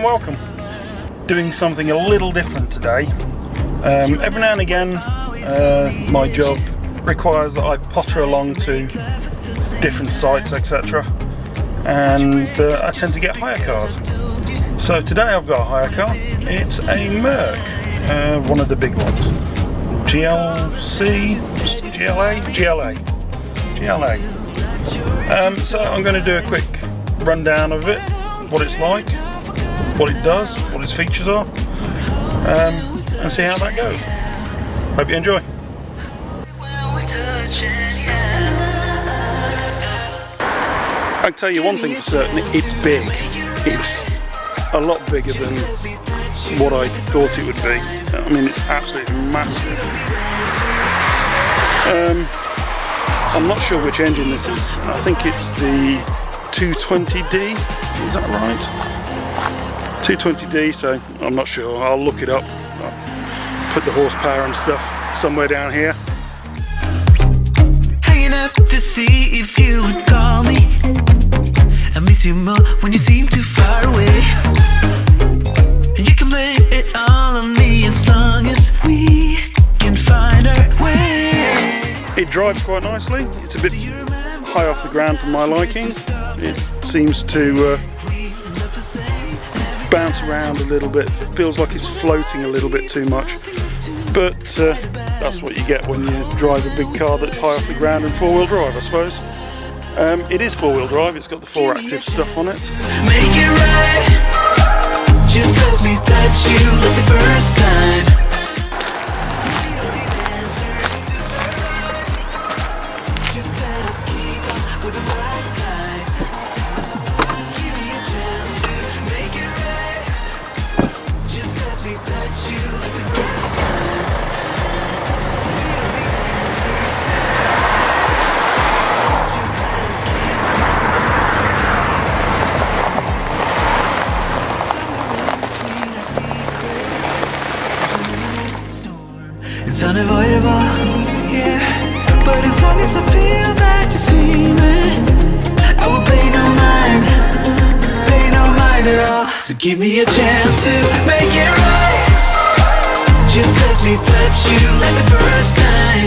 welcome. Doing something a little different today. Every now and again my job requires that I potter along to different sites, etc. And I tend to get hire cars. So today I've got a hire car. It's a Merc, one of the big ones. GLC, GLA. So I'm going to do a quick rundown of it, what it's like, what it does, what its features are, and see how that goes. Hope you enjoy. I can tell you one thing for certain, it's big. It's a lot bigger than what I thought it would be. I mean, it's absolutely massive. I'm not sure which engine this is. I think it's the 220D, is that right? 220D, so I'm not sure. I'll look it up. I'll put the horsepower and stuff somewhere down here. Hanging up to see if you would call me. I miss you more when you seem too far away. And you can blame it all on me as long as we can find our way. It drives quite nicely. It's a bit high off the ground for my liking. It seems to bounce around a little bit. It feels like it's floating a little bit too much. But that's what you get when you drive a big car that's high off the ground and four-wheel drive, I suppose. It is four-wheel drive. It's got the 4-active stuff on it. Make it right. Just let me touch you like the first time. It's unavoidable, yeah. But as long as I feel that you see me, I will pay no mind at all. So give me a chance to make it right. Just let me touch you like the first time.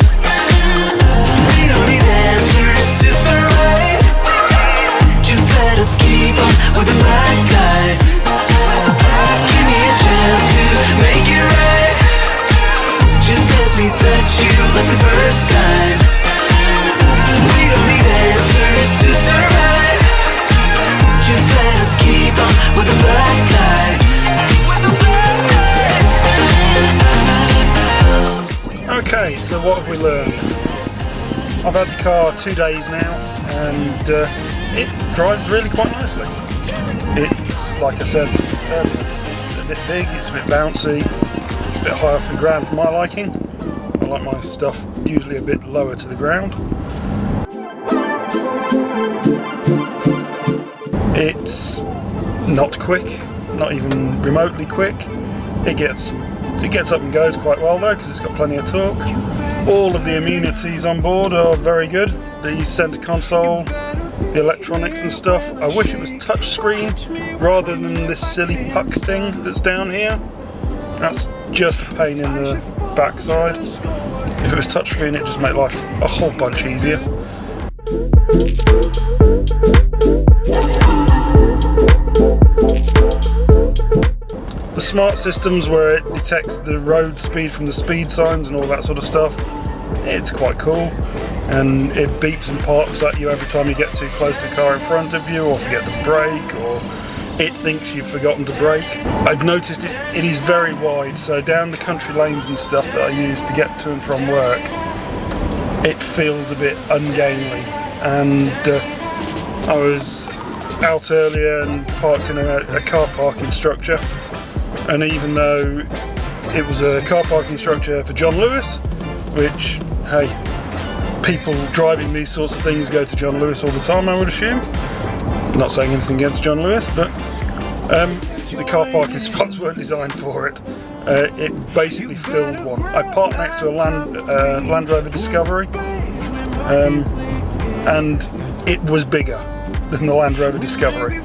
We don't need answers to survive. Just let us keep on with the black guys. Give me a chance to make it right. Just let me touch you like the first time. We don't need answers to survive. Just let us keep on with the black guys. Okay, so what have we learned? I've had the car 2 days now, and it drives really quite nicely. It's, like I said earlier, it's a bit big, it's a bit bouncy. A bit high off the ground for my liking. I like my stuff usually a bit lower to the ground. It's not quick, not even remotely quick. It gets up and goes quite well though, because it's got plenty of torque. All of the amenities on board are very good. The centre console, the electronics and stuff. I wish it was touchscreen rather than this silly puck thing that's down here. That's just a pain in the backside. If it was touchscreen, it'd just make life a whole bunch easier. The smart systems where it detects the road speed from the speed signs and all that sort of stuff, it's quite cool. And it beeps and pops at you every time you get too close to a car in front of you, or forget to brake, or it thinks you've forgotten to brake. I've noticed it is very wide, so down the country lanes and stuff that I use to get to and from work, it feels a bit ungainly. And I was out earlier and parked in a car parking structure, and even though it was a car parking structure for John Lewis, which, hey, people driving these sorts of things go to John Lewis all the time, I would assume. Not saying anything against John Lewis, but the car parking spots weren't designed for it. It basically filled one. I parked next to a Land Rover Discovery, and it was bigger than the Land Rover Discovery.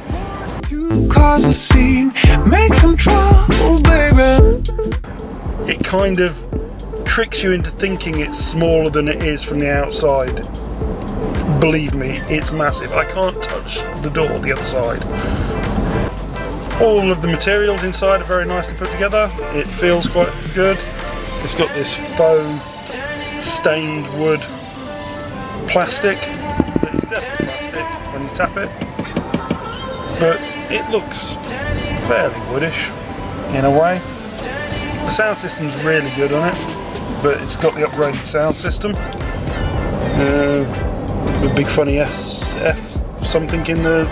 cause a scene, make some trouble, baby. It kind of tricks you into thinking it's smaller than it is from the outside. Believe me, it's massive. I can't touch the door the other side. All of the materials inside are very nicely put together. It feels quite good. It's got this faux stained wood plastic. It's definitely plastic when you tap it. But it looks fairly woodish in a way. The sound system's really good on it, but it's got the upgraded sound system. With big funny SF something in the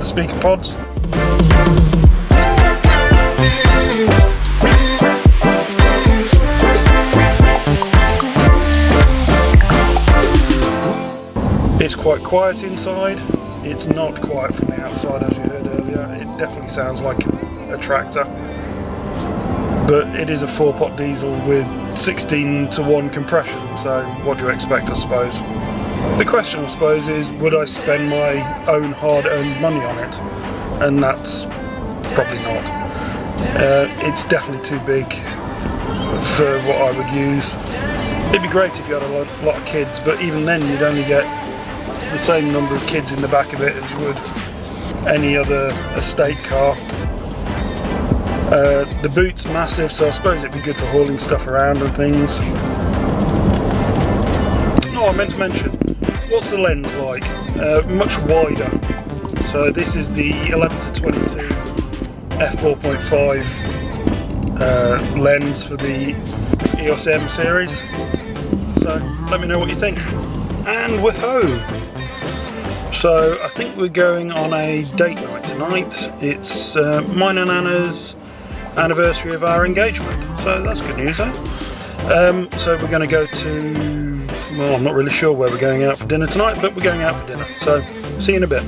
speaker pods. It's quite quiet inside. It's not quiet from the outside, as you heard earlier. It definitely sounds like a tractor. But it is a 4-pot diesel with 16:1 compression, so what do you expect, I suppose? The question, I suppose, is would I spend my own hard-earned money on it? And that's probably not. It's definitely too big for what I would use. It'd be great if you had a lot of kids, but even then you'd only get the same number of kids in the back of it as you would any other estate car. The boot's massive, so I suppose it'd be good for hauling stuff around and things. Oh, I meant to mention, what's the lens like? Much wider. So this is the 11-22 f4.5 lens for the EOS M series. So let me know what you think. And we're home. So I think we're going on a date night tonight. It's mine and Anna's anniversary of our engagement. So that's good news, eh? So we're going to go to, well, I'm not really sure where we're going out for dinner tonight, but we're going out for dinner. So see you in a bit.